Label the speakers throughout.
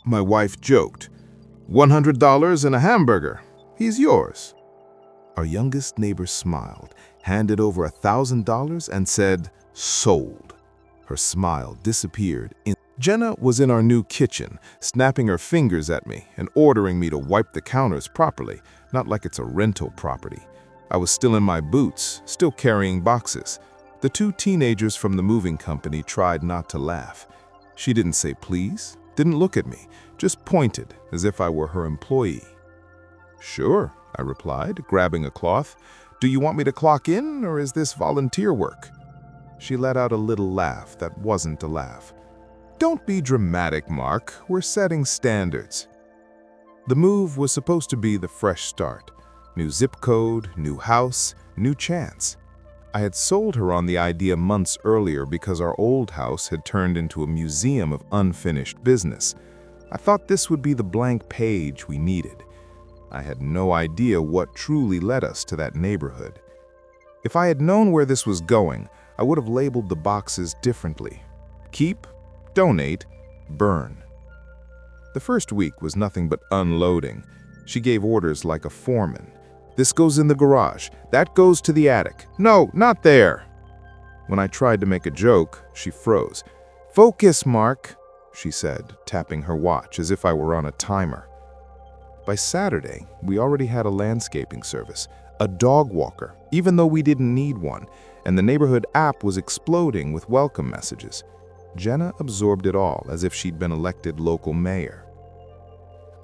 Speaker 1: My wife joked, $100 and a hamburger. He's yours. Our youngest neighbor smiled, handed over $1,000 and said, sold. Her smile disappeared. Jenna was in our new kitchen, snapping her fingers at me and ordering me to wipe the counters properly, not like it's a rental property. I was still in my boots, still carrying boxes. The two teenagers from the moving company tried not to laugh. She didn't say please, didn't look at me, just pointed as if I were her employee. Sure, I replied, grabbing a cloth. Do you want me to clock in, or is this volunteer work? She let out a little laugh that wasn't a laugh. Don't be dramatic, Mark. We're setting standards. The move was supposed to be the fresh start. New zip code, new house, new chance. I had sold her on the idea months earlier because our old house had turned into a museum of unfinished business. I thought this would be the blank page we needed. I had no idea what truly led us to that neighborhood. If I had known where this was going, I would have labeled the boxes differently. Keep, donate, burn. The first week was nothing but unloading. She gave orders like a foreman. This goes in the garage. That goes to the attic. No, not there. When I tried to make a joke, she froze. Focus, Mark, she said, tapping her watch as if I were on a timer. By Saturday, we already had a landscaping service, a dog walker, even though we didn't need one, and the neighborhood app was exploding with welcome messages. Jenna absorbed it all as if she'd been elected local mayor.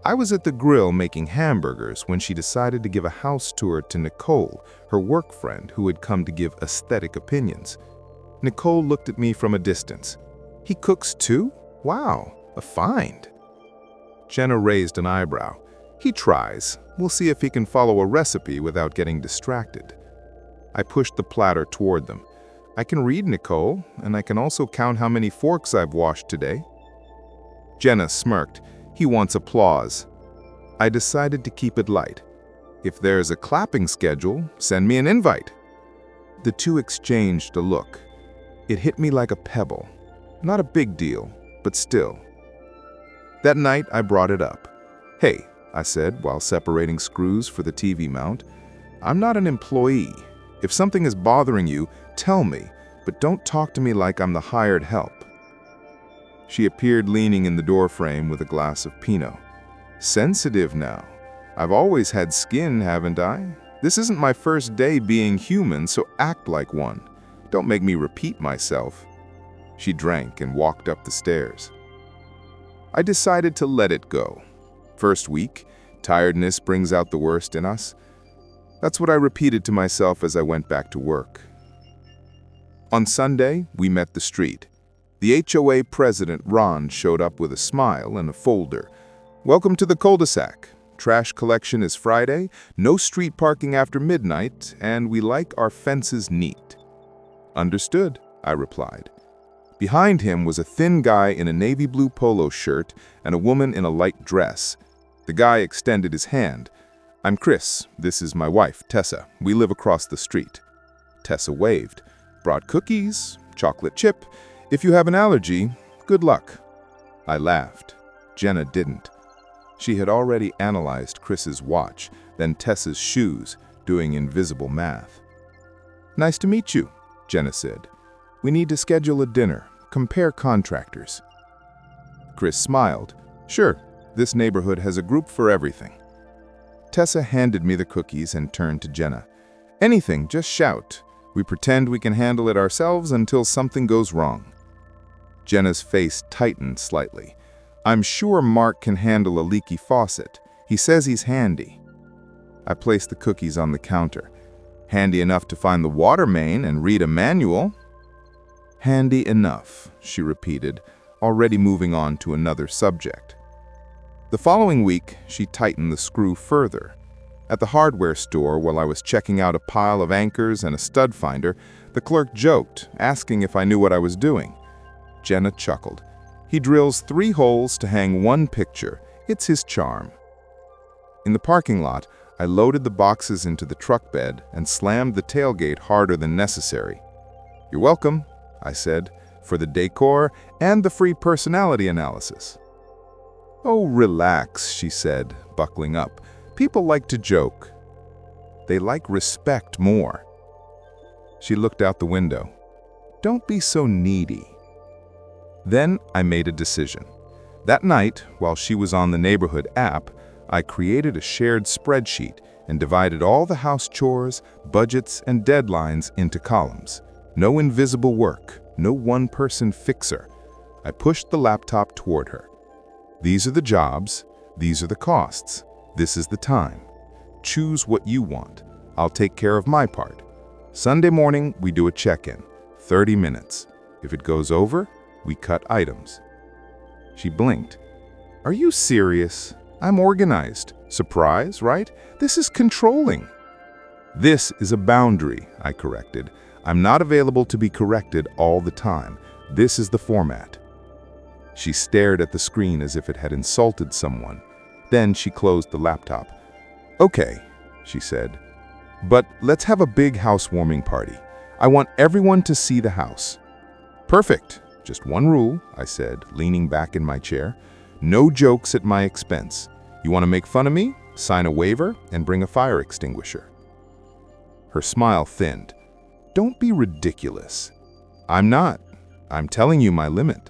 Speaker 1: I was at the grill making hamburgers when she decided to give a house tour to Nicole, her work friend who had come to give aesthetic opinions. Nicole looked at me from a distance. He cooks too? Wow, a find. Jenna raised an eyebrow. He tries. We'll see if he can follow a recipe without getting distracted. I pushed the platter toward them. I can read, Nicole, and I can also count how many forks I've washed today. Jenna smirked. He wants applause. I decided to keep it light. If there's a clapping schedule, send me an invite. The two exchanged a look. It hit me like a pebble. Not a big deal, but still. That night, I brought it up. Hey, I said while separating screws for the TV mount, I'm not an employee. If something is bothering you, tell me, but don't talk to me like I'm the hired help. She appeared leaning in the doorframe with a glass of Pinot. Sensitive now. I've always had skin, haven't I? This isn't my first day being human, so act like one. Don't make me repeat myself. She drank and walked up the stairs. I decided to let it go. First week, tiredness brings out the worst in us. That's what I repeated to myself as I went back to work. On Sunday, we met the street. The HOA president, Ron, showed up with a smile and a folder. Welcome to the cul-de-sac. Trash collection is Friday, no street parking after midnight, and we like our fences neat. Understood, I replied. Behind him was a thin guy in a navy blue polo shirt and a woman in a light dress. The guy extended his hand. I'm Chris. This is my wife, Tessa. We live across the street. Tessa waved. Brought cookies, chocolate chip. If you have an allergy, good luck. I laughed. Jenna didn't. She had already analyzed Chris's watch, then Tessa's shoes, doing invisible math. Nice to meet you, Jenna said. We need to schedule a dinner, compare contractors. Chris smiled. Sure, this neighborhood has a group for everything. Tessa handed me the cookies and turned to Jenna. Anything, just shout. We pretend we can handle it ourselves until something goes wrong. Jenna's face tightened slightly. I'm sure Mark can handle a leaky faucet. He says he's handy. I placed the cookies on the counter. Handy enough to find the water main and read a manual. Handy enough, she repeated, already moving on to another subject. The following week, she tightened the screw further. At the hardware store, while I was checking out a pile of anchors and a stud finder, the clerk joked, asking if I knew what I was doing. Jenna chuckled. He drills 3 holes to hang 1 picture. It's his charm. In the parking lot, I loaded the boxes into the truck bed and slammed the tailgate harder than necessary. You're welcome, I said, for the decor and the free personality analysis. "Oh, relax," she said, buckling up. "People like to joke. They like respect more." She looked out the window. "Don't be so needy." Then I made a decision. That night, while she was on the neighborhood app, I created a shared spreadsheet and divided all the house chores, budgets, and deadlines into columns. No invisible work, no one-person fixer. I pushed the laptop toward her. "These are the jobs, these are the costs, this is the time. Choose what you want. I'll take care of my part. Sunday morning, we do a check-in, 30 minutes. If it goes over, we cut items." She blinked. "Are you serious? I'm organized. Surprise, right? This is controlling." "This is a boundary," I corrected. "I'm not available to be corrected all the time. This is the format." She stared at the screen as if it had insulted someone. Then she closed the laptop. "Okay," she said, "but let's have a big housewarming party. I want everyone to see the house." "Perfect. Just one rule," I said, leaning back in my chair. "No jokes at my expense. You want to make fun of me? Sign a waiver and bring a fire extinguisher." Her smile thinned. "Don't be ridiculous." "I'm not. I'm telling you my limit."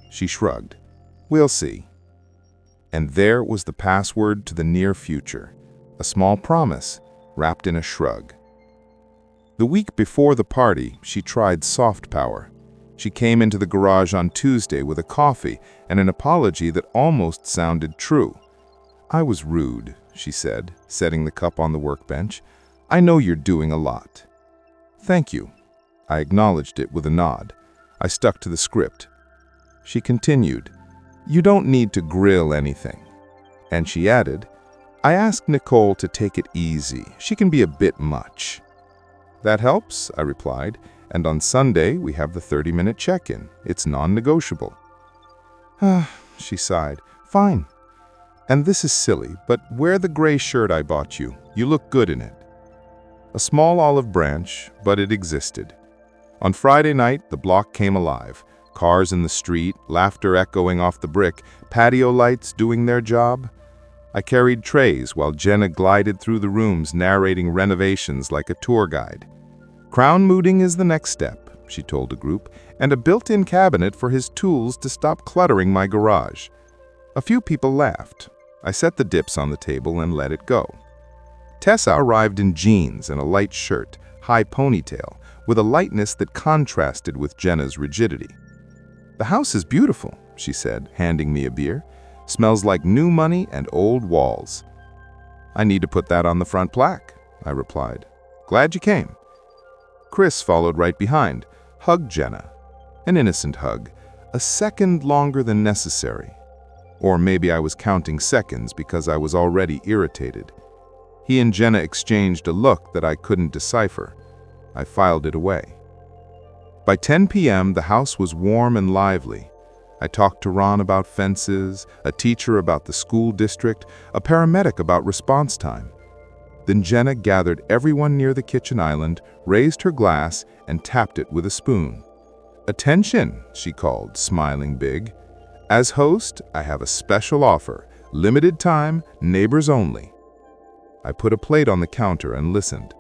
Speaker 1: She shrugged. "We'll see." And there was the password to the near future, a small promise wrapped in a shrug. The week before the party, she tried soft power. She came into the garage on Tuesday with a coffee and an apology that almost sounded true. "I was rude," she said, setting the cup on the workbench. "I know you're doing a lot." "Thank you." I acknowledged it with a nod. I stuck to the script. She continued, "You don't need to grill anything." And she added, "I asked Nicole to take it easy. She can be a bit much." "That helps," I replied, "and on Sunday we have the 30-minute check-in. It's non-negotiable." "Ah," she sighed. "Fine. And this is silly, but wear the gray shirt I bought you. You look good in it." A small olive branch, but it existed. On Friday night, the block came alive. Cars in the street, laughter echoing off the brick, patio lights doing their job. I carried trays while Jenna glided through the rooms narrating renovations like a tour guide. "Crown mooding is the next step," she told the group, "and a built-in cabinet for his tools to stop cluttering my garage." A few people laughed. I set the dips on the table and let it go. Tessa arrived in jeans and a light shirt, high ponytail, with a lightness that contrasted with Jenna's rigidity. "The house is beautiful," she said, handing me a beer. "Smells like new money and old walls." "I need to put that on the front plaque," I replied. "Glad you came." Chris followed right behind, hugged Jenna. An innocent hug, a second longer than necessary. Or maybe I was counting seconds because I was already irritated. He and Jenna exchanged a look that I couldn't decipher. I filed it away. By 10 p.m., the house was warm and lively. I talked to Ron about fences, a teacher about the school district, a paramedic about response time. Then Jenna gathered everyone near the kitchen island, raised her glass, and tapped it with a spoon. "Attention," she called, smiling big. "As host, I have a special offer. Limited time, neighbors only." I put a plate on the counter and listened.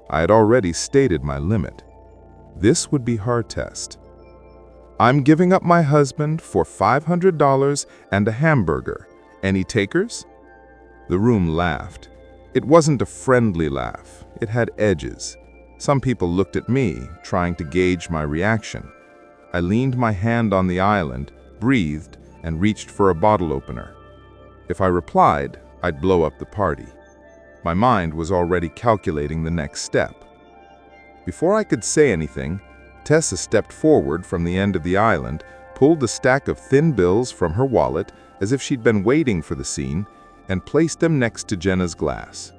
Speaker 1: I had already stated my limit. This would be her test. "I'm giving up my husband for $500 and a hamburger. Any takers?" The room laughed. It wasn't a friendly laugh. It had edges. Some people looked at me, trying to gauge my reaction. I leaned my hand on the island, breathed, and reached for a bottle opener. If I replied, I'd blow up the party. My mind was already calculating the next step. Before I could say anything, Tessa stepped forward from the end of the island, pulled a stack of thin bills from her wallet as if she'd been waiting for the scene, and placed them next to Jenna's glass.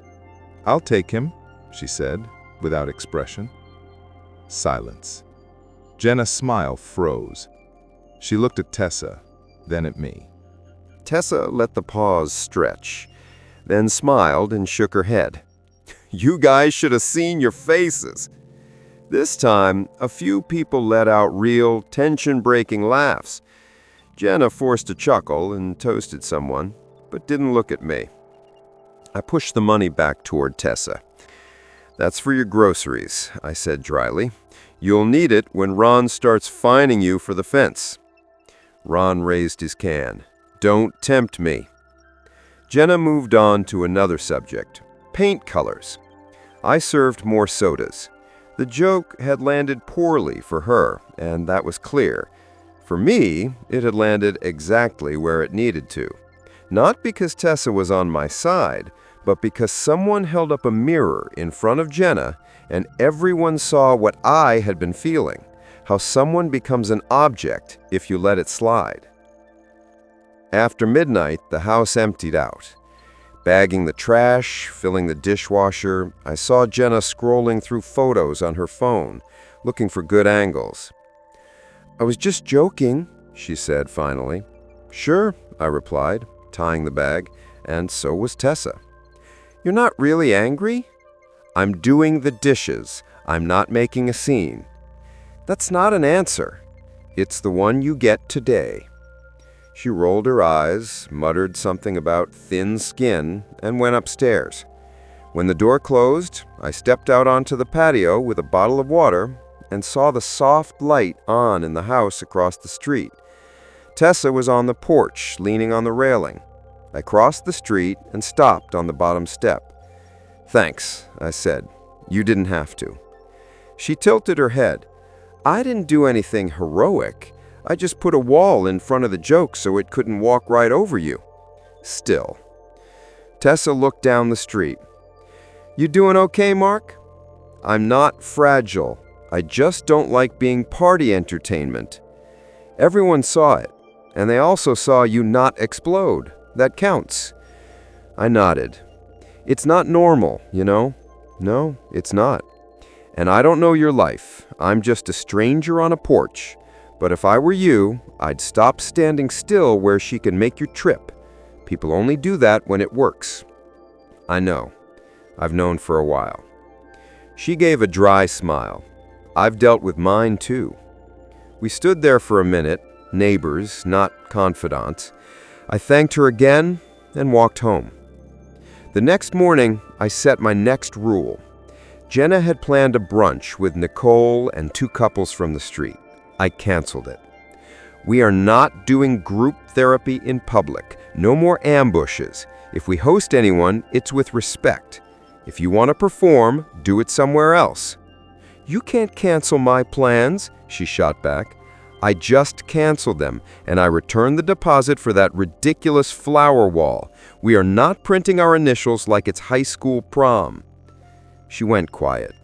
Speaker 1: "I'll take him," she said, without expression. Silence. Jenna's smile froze. She looked at Tessa, then at me.
Speaker 2: Tessa let the pause stretch, then smiled and shook her head. "You guys should have seen your faces." This time, a few people let out real, tension-breaking laughs. Jenna forced a chuckle and toasted someone, but didn't look at me. I pushed the money back toward Tessa. "That's for your groceries," I said dryly. "You'll need it when Ron starts fining you for the fence." Ron raised his can. "Don't tempt me." Jenna moved on to another subject, paint colors. I served more sodas. The joke had landed poorly for her, and that was clear. For me, it had landed exactly where it needed to. Not because Tessa was on my side, but because someone held up a mirror in front of Jenna and everyone saw what I had been feeling, how someone becomes an object if you let it slide. After midnight, the house emptied out. Bagging the trash, filling the dishwasher, I saw Jenna scrolling through photos on her phone, looking for good angles. "I was just joking," she said finally. "Sure," I replied, tying the bag, and so was Tessa. "You're not really angry?" "I'm doing the dishes. I'm not making a scene." "That's not an answer." "It's the one you get today." She rolled her eyes, muttered something about thin skin, and went upstairs. When the door closed, I stepped out onto the patio with a bottle of water and saw the soft light on in the house across the street. Tessa was on the porch, leaning on the railing. I crossed the street and stopped on the bottom step. "Thanks," I said. "You didn't have to." She tilted her head. "I didn't do anything heroic. I just put a wall in front of the joke so it couldn't walk right over you." "Still." Tessa looked down the street. "You doing okay, Mark?" "I'm not fragile. I just don't like being party entertainment." "Everyone saw it, and they also saw you not explode. That counts." I nodded. "It's not normal, you know." "No, it's not. And I don't know your life. I'm just a stranger on a porch. But if I were you, I'd stop standing still where she can make you trip. People only do that when it works." "I know. I've known for a while." She gave a dry smile. "I've dealt with mine too." We stood there for a minute, neighbors, not confidants. I thanked her again and walked home. The next morning, I set my next rule. Jenna had planned a brunch with Nicole and 2 couples from the street. I canceled it. "We are not doing group therapy in public. No more ambushes. If we host anyone, it's with respect. If you want to perform, do it somewhere else." "You can't cancel my plans," she shot back. "I just canceled them, and I returned the deposit for that ridiculous flower wall. We are not printing our initials like it's high school prom." She went quiet.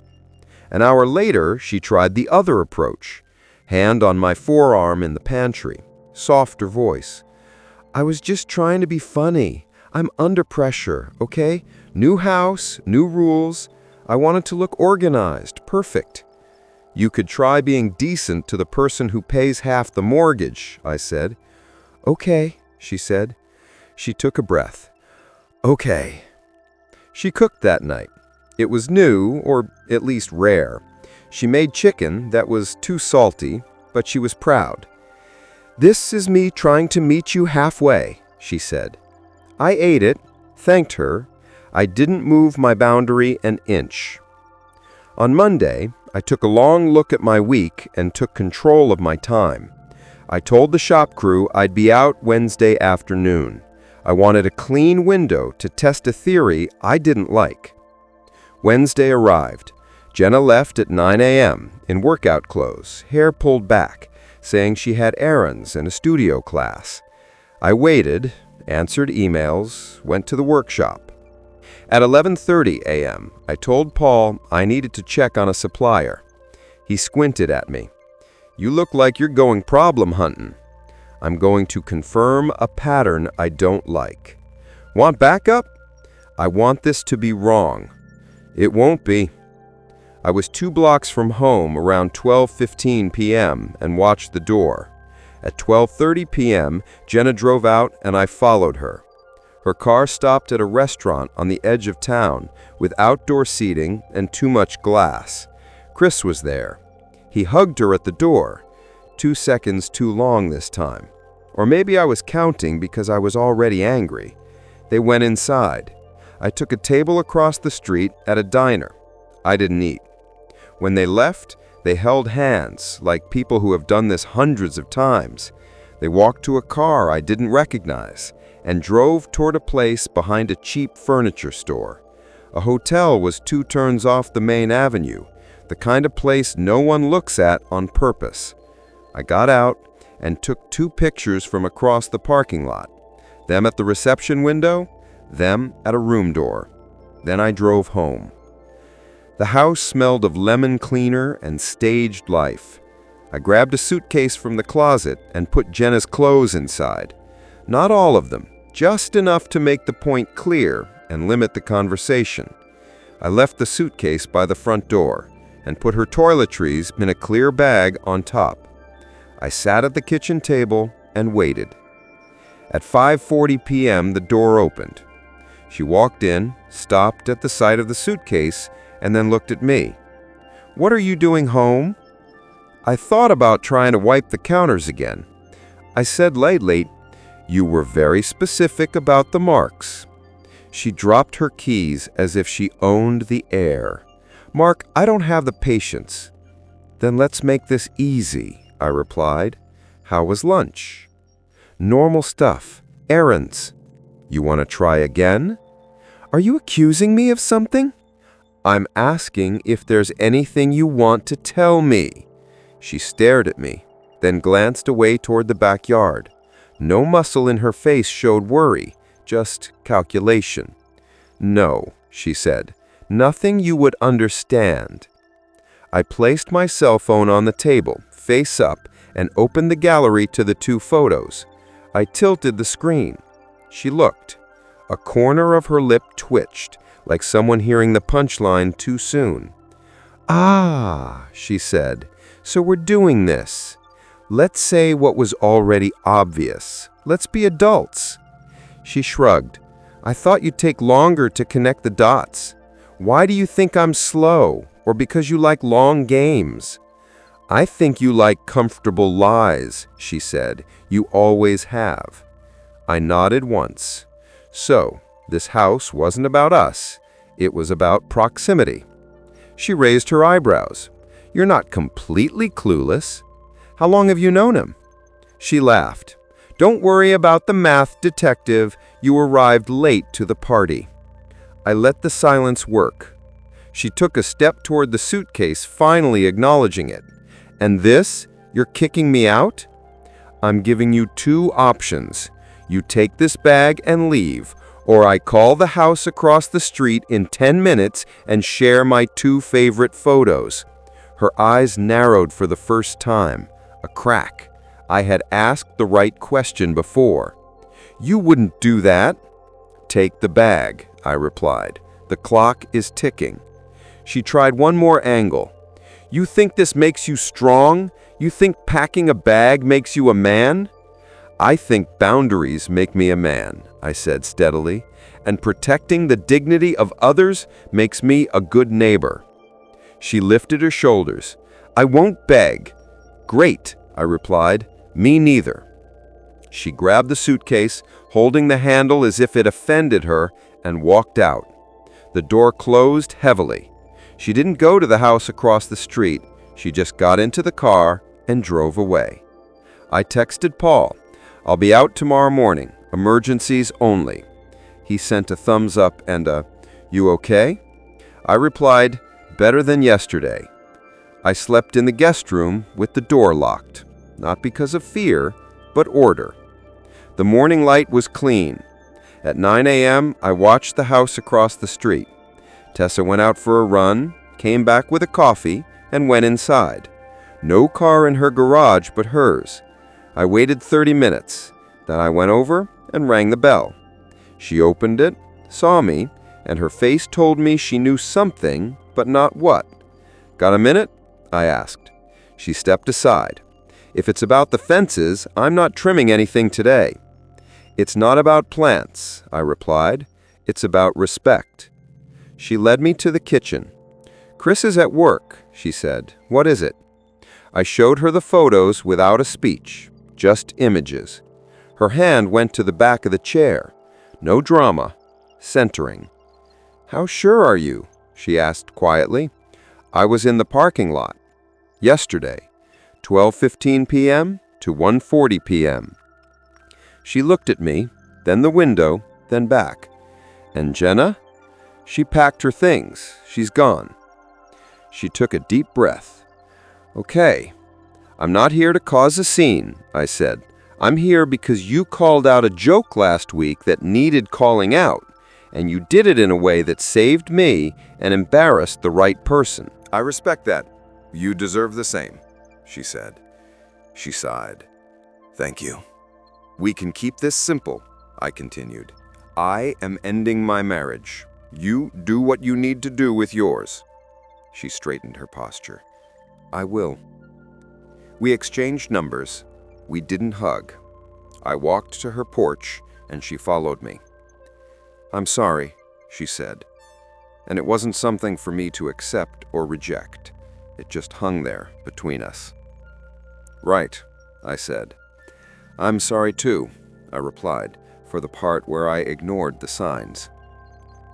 Speaker 2: An hour later, she tried the other approach. Hand on my forearm in the pantry. Softer voice. "I was just trying to be funny. I'm under pressure, okay? New house, new rules. I wanted to look organized, perfect." "You could try being decent to the person who pays half the mortgage," I said. "Okay," she said. She took a breath. "Okay." She cooked that night. It was new, or at least rare. She made chicken that was too salty, but she was proud. "This is me trying to meet you halfway," she said. I ate it, thanked her. I didn't move my boundary an inch. On Monday, I took a long look at my week and took control of my time. I told the shop crew I'd be out Wednesday afternoon. I wanted a clean window to test a theory I didn't like. Wednesday arrived. Jenna left at 9 a.m. in workout clothes, hair pulled back, saying she had errands and a studio class. I waited, answered emails, went to the workshop. At 11:30 a.m., I told Paul I needed to check on a supplier. He squinted at me. "You look like you're going problem hunting." "I'm going to confirm a pattern I don't like." "Want backup?" "I want this to be wrong." "It won't be." I was 2 blocks from home around 12:15 p.m. and watched the door. At 12:30 p.m., Jenna drove out and I followed her. Her car stopped at a restaurant on the edge of town with outdoor seating and too much glass. Chris was there. He hugged her at the door. 2 seconds too long this time. Or maybe I was counting because I was already angry. They went inside. I took a table across the street at a diner. I didn't eat. When they left, they held hands like people who have done this hundreds of times. They walked to a car I didn't recognize and drove toward a place behind a cheap furniture store. A hotel was 2 turns off the main avenue, the kind of place no one looks at on purpose. I got out and took 2 pictures from across the parking lot. Them at the reception window, them at a room door. Then I drove home. The house smelled of lemon cleaner and staged life. I grabbed a suitcase from the closet and put Jenna's clothes inside. Not all of them, just enough to make the point clear and limit the conversation. I left the suitcase by the front door and put her toiletries in a clear bag on top. I sat at the kitchen table and waited. At 5:40 p.m., the door opened. She walked in, stopped at the sight of the suitcase, and then looked at me. "What are you doing home?" I thought about trying to wipe the counters again. I said lightly, "You were very specific about the marks." She dropped her keys as if she owned the air. "Mark, I don't have the patience." "Then let's make this easy," I replied. "How was lunch?" "Normal stuff. Errands." "You want to try again?" "Are you accusing me of something?" "I'm asking if there's anything you want to tell me." She stared at me, then glanced away toward the backyard. No muscle in her face showed worry, just calculation. "No," she said, "nothing you would understand." I placed my cell phone on the table, face up, and opened the gallery to the 2 photos. I tilted the screen. She looked. A corner of her lip twitched, like someone hearing the punchline too soon. "Ah," she said, "so we're doing this. Let's say what was already obvious. Let's be adults." She shrugged. "I thought you'd take longer to connect the dots. Why do you think I'm slow? Or because you like long games?" "I think you like comfortable lies," she said. "You always have." I nodded once. So, this house wasn't about us. It was about proximity. She raised her eyebrows. "You're not completely clueless. How long have you known him?" She laughed. "Don't worry about the math, detective. You arrived late to the party." I let the silence work. She took a step toward the suitcase, finally acknowledging it. "And this? You're kicking me out?" "I'm giving you 2 options. You take this bag and leave, or I call the house across the street in 10 minutes and share my 2 favorite photos." Her eyes narrowed for the first time. A crack. I had asked the right question before. "You wouldn't do that." "Take the bag," I replied. "The clock is ticking." She tried one more angle. "You think this makes you strong? You think packing a bag makes you a man?" "I think boundaries make me a man," I said steadily, "and protecting the dignity of others makes me a good neighbor." She lifted her shoulders. "I won't beg." "Great," I replied. "Me neither." She grabbed the suitcase, holding the handle as if it offended her, and walked out. The door closed heavily. She didn't go to the house across the street. She just got into the car and drove away. I texted Paul. "I'll be out tomorrow morning. Emergencies only." He sent a thumbs up and a, "You okay?" I replied, "Better than yesterday." I slept in the guest room with the door locked, not because of fear, but order. The morning light was clean. At 9 a.m., I watched the house across the street. Tessa went out for a run, came back with a coffee, and went inside. No car in her garage but hers. I waited 30 minutes. Then I went over and rang the bell. She opened it, saw me, and her face told me she knew something, but not what. "Got a minute?" I asked. She stepped aside. "If it's about the fences, I'm not trimming anything today." "It's not about plants," I replied. "It's about respect." She led me to the kitchen. "Chris is at work," she said. "What is it?" I showed her the photos without a speech, just images. Her hand went to the back of the chair. No drama. Centering. "How sure are you?" she asked quietly. "I was in the parking lot. Yesterday. 12:15 p.m. to 1:40 p.m. She looked at me, then the window, then back. "And Jenna?" "She packed her things. She's gone." She took a deep breath. "Okay. I'm not here to cause a scene," I said. "I'm here because you called out a joke last week that needed calling out, and you did it in a way that saved me and embarrassed the right person."
Speaker 1: "I respect that. You deserve the same," she said. She sighed. "Thank you." "We can keep this simple," I continued. "I am ending my marriage. You do what you need to do with yours." She straightened her posture. "I will." We exchanged numbers. We didn't hug. I walked to her porch, and she followed me. "I'm sorry," she said. And it wasn't something for me to accept or reject. It just hung there between us. "Right," I said. "I'm sorry too," I replied, for the part where I ignored the signs.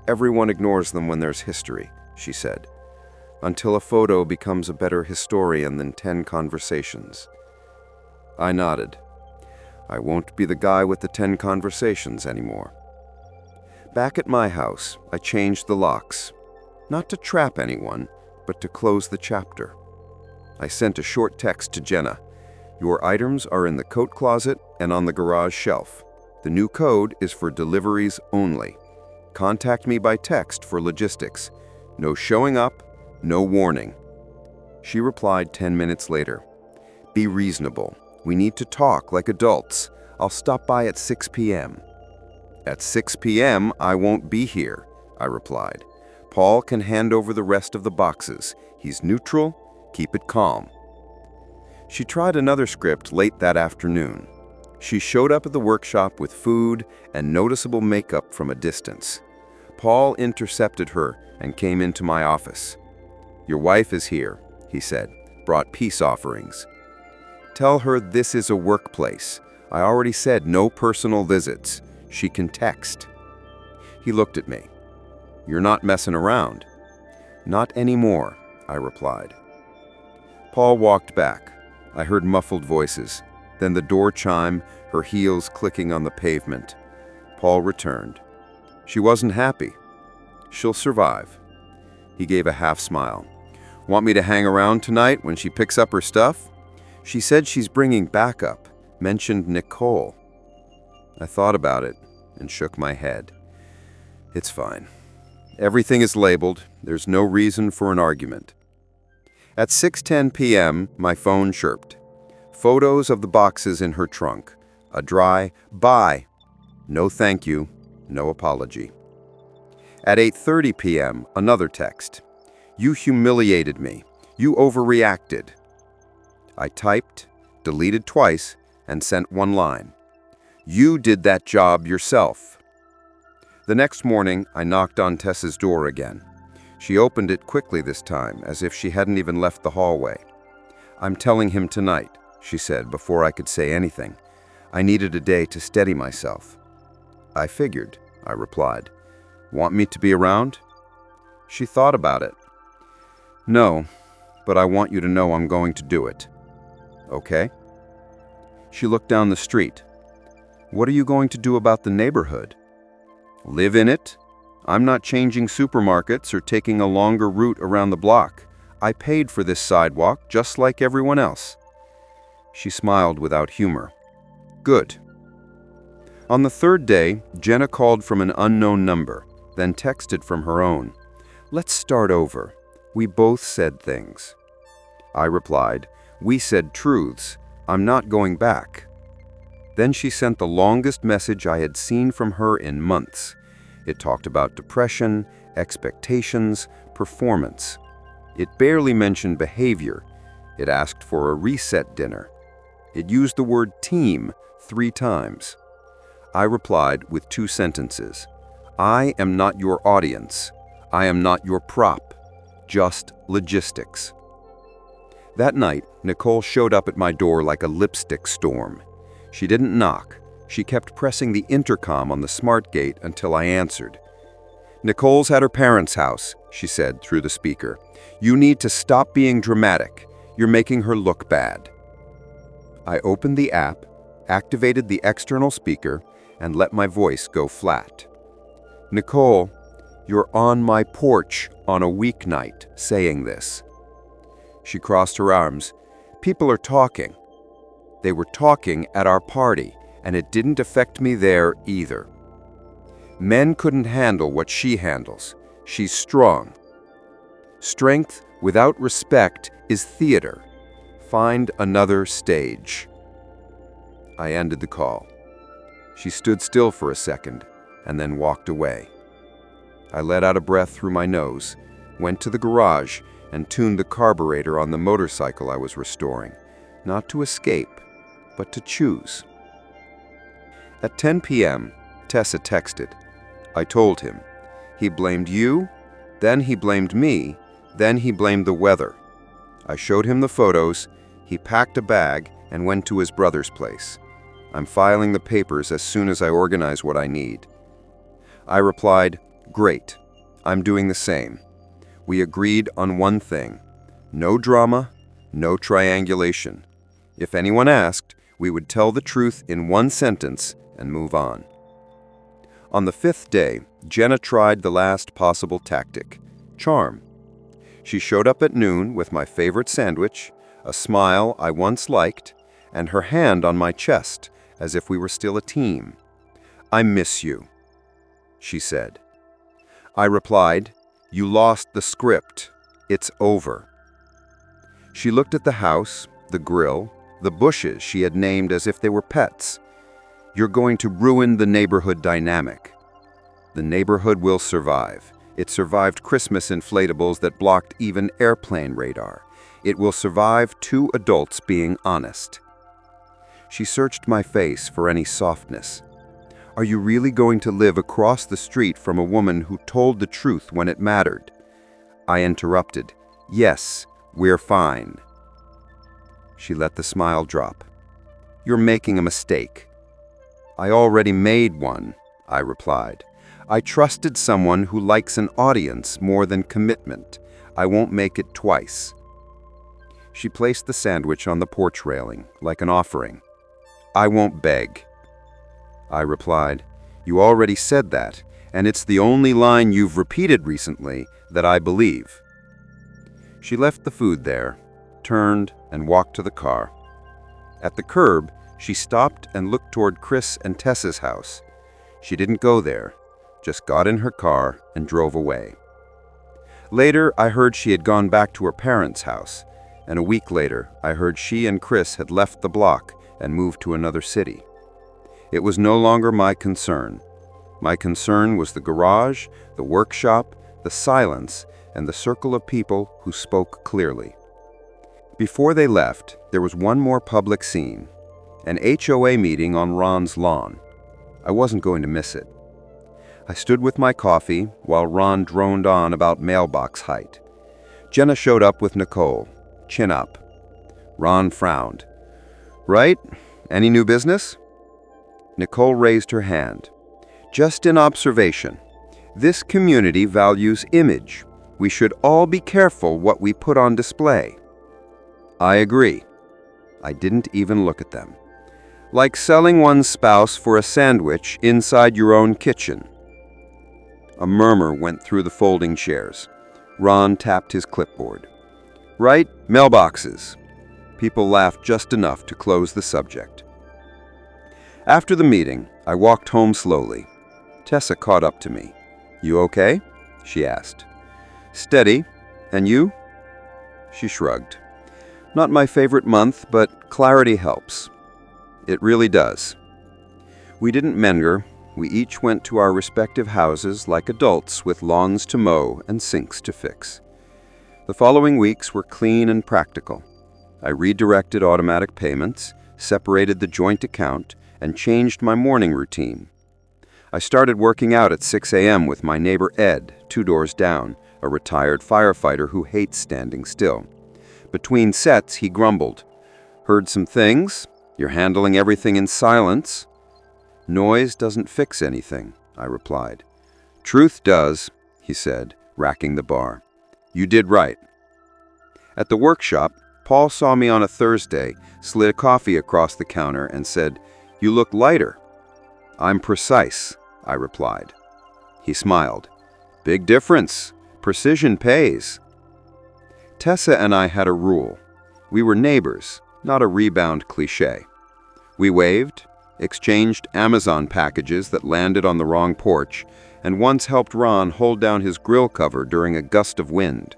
Speaker 1: "Everyone ignores them when there's history," she said, "until a photo becomes a better historian than 10 conversations." I nodded. I won't be the guy with the 10 conversations anymore. Back at my house, I changed the locks, not to trap anyone, but to close the chapter. I sent a short text to Jenna. "Your items are in the coat closet and on the garage shelf. The new code is for deliveries only. Contact me by text for logistics. No showing up, no warning." She replied 10 minutes later. "Be reasonable. We need to talk like adults. I'll stop by at 6 p.m. "At 6 p.m., I won't be here," I replied. "Paul can hand over the rest of the boxes. He's neutral. Keep it calm." She tried another script late that afternoon. She showed up at the workshop with food and noticeable makeup from a distance. Paul intercepted her and came into my office. "Your wife is here," he said, "brought peace offerings. Tell her this is a workplace. I already said no personal visits. She can text." He looked at me. "You're not messing around." "Not anymore," I replied. Paul walked back. I heard muffled voices, then the door chime, her heels clicking on the pavement. Paul returned. "She wasn't happy. She'll survive." He gave a half smile. "Want me to hang around tonight when she picks up her stuff?" "She said she's bringing backup, mentioned Nicole." I thought about it and shook my head. "It's fine. Everything is labeled. There's no reason for an argument." At 6:10 p.m., my phone chirped. Photos of the boxes in her trunk. A dry "bye." No thank you, no apology. At 8:30 p.m., another text. "You humiliated me. You overreacted." I typed, deleted twice, and sent one line. "You did that job yourself." The next morning, I knocked on Tessa's door again. She opened it quickly this time, as if she hadn't even left the hallway. "I'm telling him tonight," she said before I could say anything. I needed a day to steady myself. "I figured," I replied. "Want me to be around?" She thought about it. "No, but I want you to know I'm going to do it." "Okay." She looked down the street. "What are you going to do about the neighborhood?" "Live in it. I'm not changing supermarkets or taking a longer route around the block. I paid for this sidewalk just like everyone else." She smiled without humor. "Good." On the third day, Jenna called from an unknown number, then texted from her own. "Let's start over. We both said things." I replied, "We said truths. I'm not going back." Then she sent the longest message I had seen from her in months. It talked about depression, expectations, performance. It barely mentioned behavior. It asked for a reset dinner. It used the word team 3 times. I replied with 2 sentences. "I am not your audience. I am not your prop. Just logistics." That night, Nicole showed up at my door like a lipstick storm. She didn't knock.
Speaker 2: She kept pressing the intercom on the smart gate until I answered. "Nicole's at her parents' house," she said through the speaker. "You need to stop being dramatic. You're making her look bad." I opened the app, activated the external speaker, and let my voice go flat. "Nicole, you're on my porch on a weeknight saying this." She crossed her arms. "People are talking." They were talking at our party, and it didn't affect me there either. Men couldn't handle what she handles. She's strong. Strength without respect is theater. Find another stage. I ended the call. She stood still for a second and then walked away. I let out a breath through my nose, went to the garage, and tuned the carburetor on the motorcycle I was restoring, not to escape, but to choose. At 10 p.m., Tessa texted. I told him. He blamed you, then he blamed me, then he blamed the weather. I showed him the photos. He packed a bag and went to his brother's place. I'm filing the papers as soon as I organize what I need. I replied, "Great. I'm doing the same." We agreed on one thing. No drama, no triangulation. If anyone asked, we would tell the truth in one sentence and move on. On the 5th day, Jenna tried the last possible tactic, charm. She showed up at noon with my favorite sandwich, a smile I once liked, and her hand on my chest, as if we were still a team. "I miss you," she said. I replied, "You lost the script. It's over." She looked at the house, the grill, the bushes she had named as if they were pets. "You're going to ruin the neighborhood dynamic." The neighborhood will survive. It survived Christmas inflatables that blocked even airplane radar. It will survive two adults being honest. She searched my face for any softness. "Are you really going to live across the street from a woman who told the truth when it mattered?" I interrupted. "Yes, we're fine." She let the smile drop. "You're making a mistake." "I already made one," I replied. "I trusted someone who likes an audience more than commitment. I won't make it twice." She placed the sandwich on the porch railing, like an offering. "I won't beg." I replied, "You already said that, and it's the only line you've repeated recently that I believe." She left the food there, turned, and walked to the car. At the curb, she stopped and looked toward Chris and Tessa's house. She didn't go there, just got in her car and drove away. Later, I heard she had gone back to her parents' house, and a week later, I heard she and Chris had left the block and moved to another city. It was no longer my concern. My concern was the garage, the workshop, the silence, and the circle of people who spoke clearly. Before they left, there was one more public scene, an HOA meeting on Ron's lawn. I wasn't going to miss it. I stood with my coffee while Ron droned on about mailbox height. Jenna showed up with Nicole, chin up. Ron frowned. "Right? Any new business?" Nicole raised her hand. "Just an observation. This community values image. We should all be careful what we put on display." I agree. I didn't even look at them. Like selling one's spouse for a sandwich inside your own kitchen. A murmur went through the folding chairs. Ron tapped his clipboard. "Right, mailboxes." People laughed just enough to close the subject. After the meeting, I walked home slowly. Tessa caught up to me. "You okay?" she asked. "Steady. And you?" She shrugged. "Not my favorite month, but clarity helps." It really does. We didn't menger. We each went to our respective houses like adults with lawns to mow and sinks to fix. The following weeks were clean and practical. I redirected automatic payments, separated the joint account, and changed my morning routine. I started working out at 6 a.m. with my neighbor Ed, 2 doors down, a retired firefighter who hates standing still. Between sets, he grumbled. "Heard some things? You're handling everything in silence." Noise doesn't fix anything, I replied. Truth does, he said, racking the bar. You did right. At the workshop, Paul saw me on a Thursday, slid a coffee across the counter, and said, You look lighter. I'm precise, I replied. He smiled. Big difference. Precision pays. Tessa and I had a rule. We were neighbors, not a rebound cliché. We waved, exchanged Amazon packages that landed on the wrong porch, and once helped Ron hold down his grill cover during a gust of wind.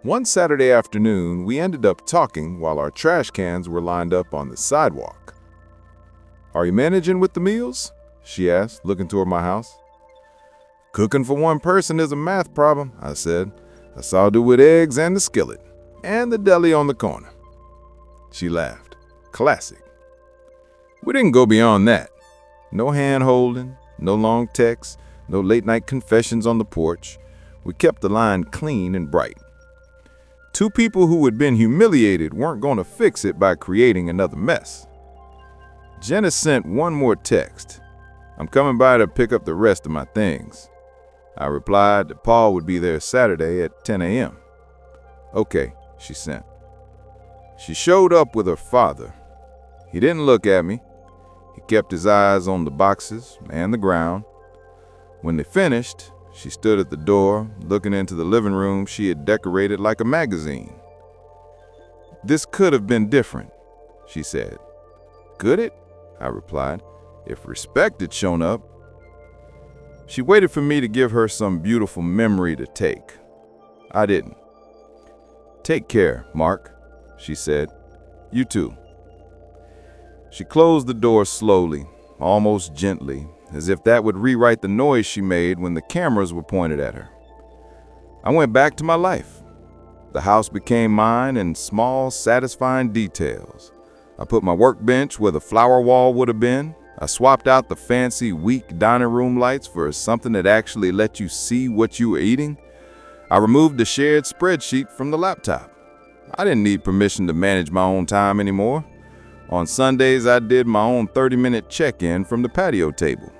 Speaker 1: One Saturday afternoon, we ended up talking while our trash cans were lined up on the sidewalk. Are you managing with the meals? She asked, looking toward my house. Cooking for one person is a math problem, I said. That's all I do with eggs and the skillet, and the deli on the corner. She laughed. Classic. We didn't go beyond that. No hand-holding, no long texts, no late-night confessions on the porch. We kept the line clean and bright. Two people who had been humiliated weren't going to fix it by creating another mess. Jenna sent one more text. I'm coming by to pick up the rest of my things. I replied that Paul would be there Saturday at 10 a.m. Okay, she sent. She showed up with her father. He didn't look at me. He kept his eyes on the boxes and the ground. When they finished, she stood at the door, looking into the living room she had decorated like a magazine. This could have been different, she said. Could it? I replied. If respect had shown up. She waited for me to give her some beautiful memory to take. I didn't. Take care, Mark, she said. You too. She closed the door slowly, almost gently, as if that would rewrite the noise she made when the cameras were pointed at her. I went back to my life. The house became mine in small, satisfying details. I put my workbench where the flower wall would have been. I swapped out the fancy, weak dining room lights for something that actually let you see what you were eating. I removed the shared spreadsheet from the laptop. I didn't need permission to manage my own time anymore. On Sundays, I did my own 30-minute check-in from the patio table.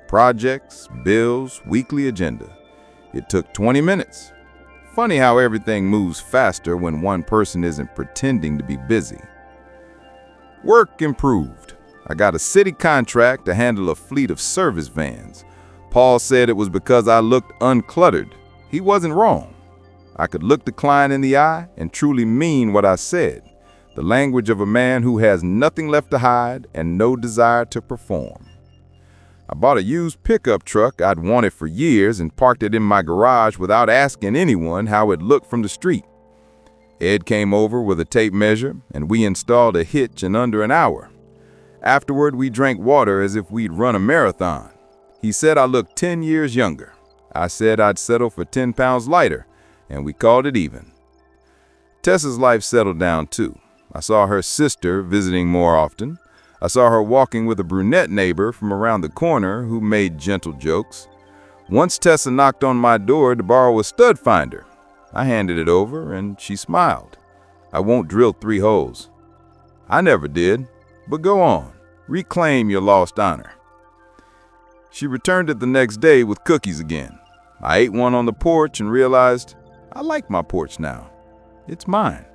Speaker 1: Projects, bills, weekly agenda. It took 20 minutes. Funny how everything moves faster when one person isn't pretending to be busy. Work improved. I got a city contract to handle a fleet of service vans. Paul said it was because I looked uncluttered. He wasn't wrong. I could look the client in the eye and truly mean what I said. The language of a man who has nothing left to hide and no desire to perform. I bought a used pickup truck I'd wanted for years and parked it in my garage without asking anyone how it looked from the street. Ed came over with a tape measure and we installed a hitch in under an hour. Afterward, we drank water as if we'd run a marathon. He said I looked 10 years younger. I said I'd settle for 10 pounds lighter, and we called it even. Tessa's life settled down too. I saw her sister visiting more often. I saw her walking with a brunette neighbor from around the corner who made gentle jokes. Once Tessa knocked on my door to borrow a stud finder. I handed it over, and she smiled. I won't drill 3 holes. I never did. But go on, reclaim your lost honor. She returned it the next day with cookies again. I ate one on the porch and realized I like my porch now. It's mine.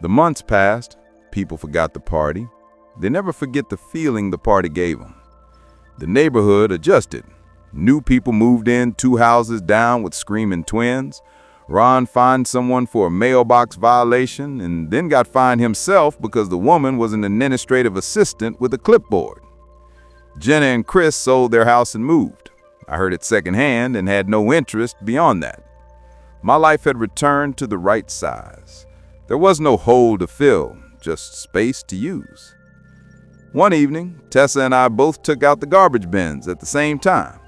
Speaker 1: The months passed. People forgot the party. They never forget the feeling the party gave them. The neighborhood adjusted. New people moved in 2 houses down with screaming twins. Ron fined someone for a mailbox violation and then got fined himself because the woman was an administrative assistant with a clipboard. Jenna and Chris sold their house and moved. I heard it secondhand and had no interest beyond that. My life had returned to the right size. There was no hole to fill, just space to use. One evening, Tessa and I both took out the garbage bins at the same time.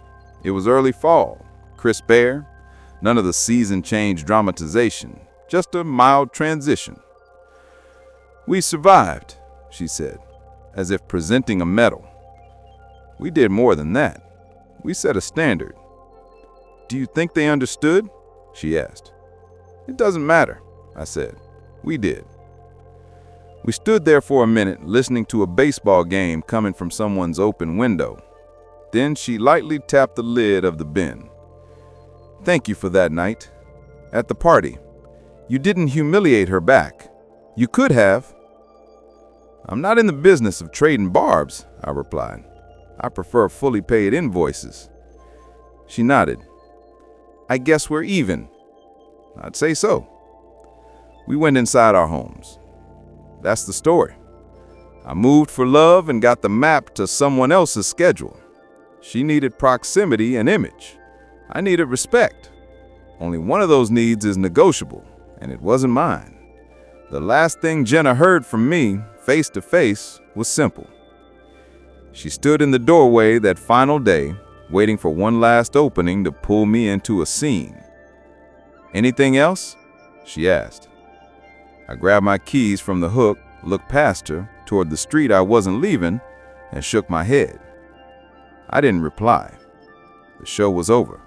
Speaker 1: It was early fall, crisp air. None of the season change dramatization, just a mild transition. We survived, she said, as if presenting a medal. We did more than that. We set a standard. Do you think they understood? She asked. It doesn't matter, I said. We did.
Speaker 3: We stood there for a minute, listening to a baseball game coming from someone's open window. Then she lightly tapped the lid of the bin. "Thank you for that night. At the party. You didn't humiliate her back. You could have." "I'm not in the business of trading barbs," I replied. "I prefer fully paid invoices." She nodded. "I guess we're even." "I'd say so." We went inside our homes. That's the story. I moved for love and got the map to someone else's schedule. She needed proximity and image. I needed respect. Only one of those needs is negotiable, and it wasn't mine. The last thing Jenna heard from me, face to face, was simple. She stood in the doorway that final day, waiting for one last opening to pull me into a scene. "Anything else?" she asked. I grabbed my keys from the hook, looked past her toward the street I wasn't leaving, and shook my head. I didn't reply. The show was over.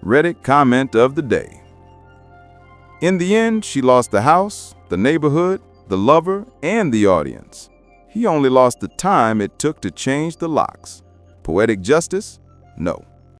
Speaker 3: Reddit comment of the day. In the end, she lost the house, the neighborhood, the lover, and the audience. He only lost the time it took to change the locks. Poetic justice? No.